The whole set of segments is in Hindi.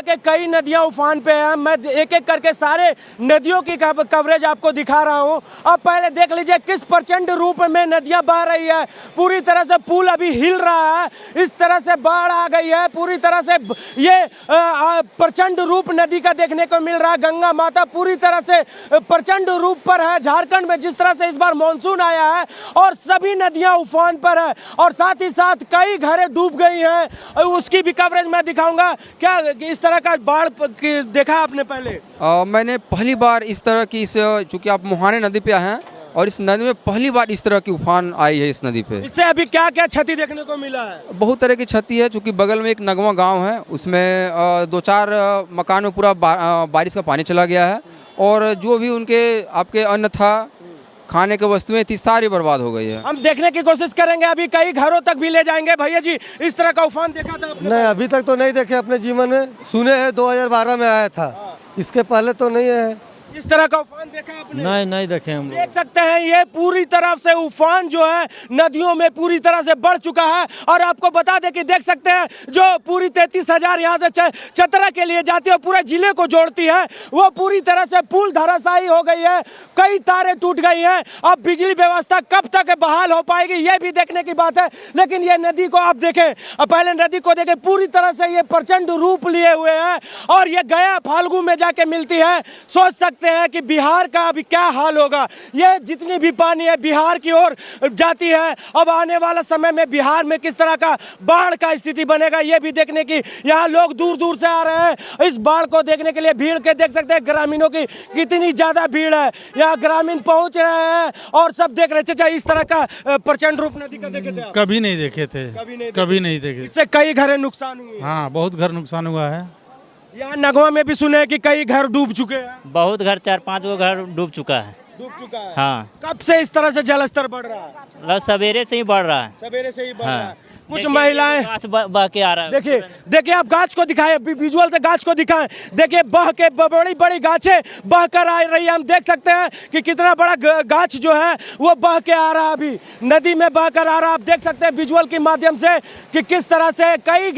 के कई नदियां उफान पे हैं। मैं एक एक करके सारे नदियों की कवरेज आपको दिखा रहा हूं। अब पहले देख लीजिए किस प्रचंड रूप में नदियां बह रही है। पूरी तरह से पुल अभी हिल रहा है, इस तरह से बाढ़ आ गई है। पूरी तरह से ये प्रचंड रूप नदी का देखने को मिल रहा है। गंगा माता पूरी तरह से प्रचंड रूप पर है। झारखंड में जिस तरह से इस बार मानसून आया है और सभी नदियां उफान पर है और साथ ही साथ कई घरें डूब गई हैं, उसकी भी कवरेज मैं दिखाऊंगा। क्या इस तरह का बाढ़ देखा आपने पहले? मैंने पहली बार इस तरह की चूँकि आप मुहाने नदी पे हैं और इस नदी में पहली बार इस तरह की उफान आई है इस नदी पे। इससे अभी क्या क्या क्षति देखने को मिला है? बहुत तरह की क्षति है, चूँकि बगल में एक नगवा गांव है, उसमें 2-4 मकान में पूरा बारिश का पानी चला गया है और जो भी उनके आपके अन्न था, खाने की वस्तुएं थी, सारी बर्बाद हो गई है। हम देखने की कोशिश करेंगे, अभी कई घरों तक भी ले जाएंगे। भैया जी, इस तरह का उफान देखा था आपने? नहीं, अभी तक तो नहीं देखे अपने जीवन में। सुने हैं 2012 में आया था, इसके पहले तो नहीं है। इस तरह का उफान देखा आपने? नहीं देखे हम। देख सकते हैं ये पूरी तरह से उफान जो है नदियों में पूरी तरह से बढ़ चुका है। और आपको बता दें कि देख सकते हैं जो पूरी 33,000 यहाँ से चतरा के लिए जाती है, पूरे जिले को जोड़ती है, वो पूरी तरह से पुल धराशायी हो गई है। कई तारें टूट गई हैं। अब बिजली व्यवस्था कब तक बहाल हो पाएगी ये भी देखने की बात है। लेकिन ये नदी को आप देखें, पहले नदी को देखें, पूरी तरह से ये प्रचंड रूप लिए हुए हैं और ये गया फाल्गु में जाके मिलती है। सोच सकते हैं कि बिहार का अभी क्या हाल होगा। ये जितनी भी पानी है बिहार की ओर जाती है। अब आने वाला समय में बिहार में किस तरह का बाढ़ का स्थिति बनेगा ये भी देखने की, यहाँ लोग दूर दूर से आ रहे हैं इस बाढ़ को देखने के लिए। भीड़ के देख सकते हैं ग्रामीणों की कितनी ज्यादा भीड़ है। यहाँ ग्रामीण पहुंच रहे हैं और सब देख रहे थे। इस तरह का प्रचंड रूप नदी का देखे थे आप? कभी नहीं देखे थे, कभी नहीं देखे। इससे कई घरें नुकसान हुए। हाँ, बहुत घर नुकसान हुआ है। यहाँ नगवा में भी सुने हैं कि कई घर डूब चुके हैं। बहुत घर, 4-5 गो घर डूब चुका है। हाँ। कब से इस तरह से जलस्तर बढ़ रहा है? सवेरे से ही बढ़ रहा है। सवेरे से ही बढ़ हाँ। रहा है। कुछ महिलाएं बह के आ रहा है। देखिए आप गाछ को दिखाएं, विजुअल से गाछ को दिखाएं। देखिए बह के बड़ी बड़ी गाछें बह कर आ रही है। हम देख सकते हैं कि कितना बड़ा गाछ जो है वो बह के आ रहा है, अभी नदी में बह कर आ रहा है। आप देख सकते हैं विजुअल के माध्यम से कि किस तरह से कई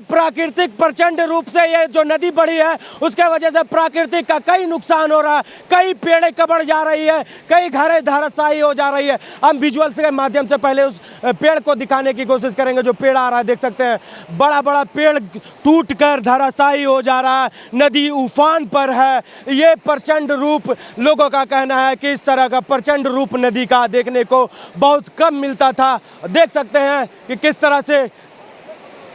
प्राकृतिक प्रचंड रूप से ये जो नदी बढ़ी है उसके वजह से प्राकृतिक का कई नुकसान हो रहा है। कई पेड़ें कबड़ जा रही है, कई घरें धराशायी हो जा रही है। हम विजुअल के माध्यम से पहले उस पेड़ को दिखाने की कोशिश करेंगे जो पेड़ आ रहा है। देख सकते हैं बड़ा बड़ा पेड़ टूटकर धराशायी हो जा रहा है। नदी उफान पर है। ये प्रचंड रूप, लोगों का कहना है कि इस तरह का प्रचंड रूप नदी का देखने को बहुत कम मिलता था। देख सकते हैं कि किस तरह से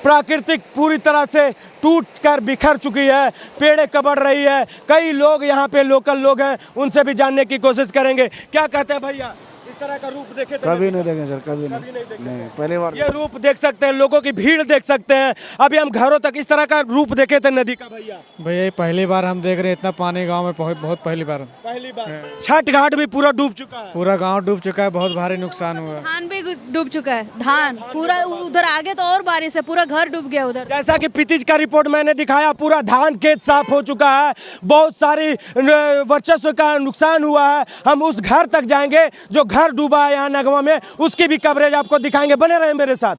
प्राकृतिक पूरी तरह से टूट कर बिखर चुकी है, पेड़ें कबड़ रही है। कई लोग यहाँ पे लोकल लोग हैं, उनसे भी जानने की कोशिश करेंगे। क्या कहते हैं भैया, इस तरह का रूप देखे थे? कभी नहीं देखे सर, कभी नहीं, पहली बार। ये रूप देख सकते हैं, लोगों की भीड़ देख सकते हैं। अभी हम घरों तक इस तरह का रूप देखे थे नदी का भैया? भैया पहली बार हम देख रहे हैं, इतना पानी गांव में बहुत पहली बार। छठ घाट भी पूरा डूब चुका है। पूरा गांव डूब चुका है, बहुत भारी नुकसान हुआ है। धान भी डूब चुका है, धान पूरा। उधर आगे तो और बारिश है, पूरा घर डूब गया उधर। जैसा कि पितिज का रिपोर्ट मैंने दिखाया, पूरा धान खेत साफ हो चुका है। बहुत सारी वर्चस्व का नुकसान हुआ है। हम उस घर तक जाएंगे जो घर डूबा है यहाँ नगवा में, उसकी भी कवरेज आपको दिखाएंगे। बने रहे मेरे साथ।